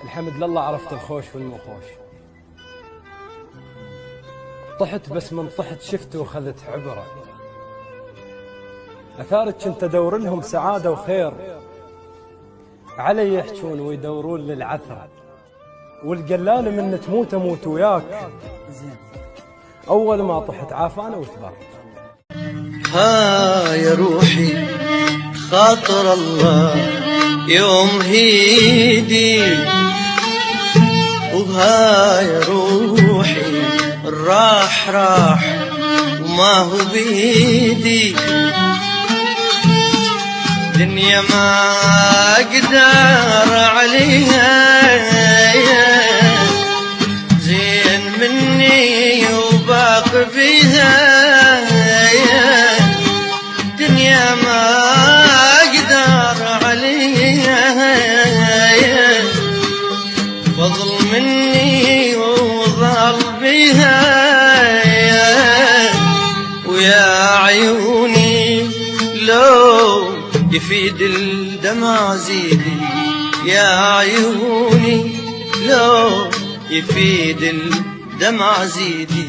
الحمد لله عرفت الخوش والمخوش. طحت بس من طحت شفت وخذت عبرة. أثارك كنت أدور لهم سعادة وخير، علي يحجون ويدورون للعثرة. والقلال من تموت أموت وياك، أول ما طحت عافانا وتبارك. ها يا روحي خاطر الله يوم هيدي، وها يا روحي الراح راح وما هو بيدي. دنيا ما اقدر عليها زين مني وباق بيها. دنيا ما اقدر عليها فضل مني وظل بيها. ويا عيوني لو يفيد الدمع زيدي، يا عيوني لو يفيد الدمع زيدي.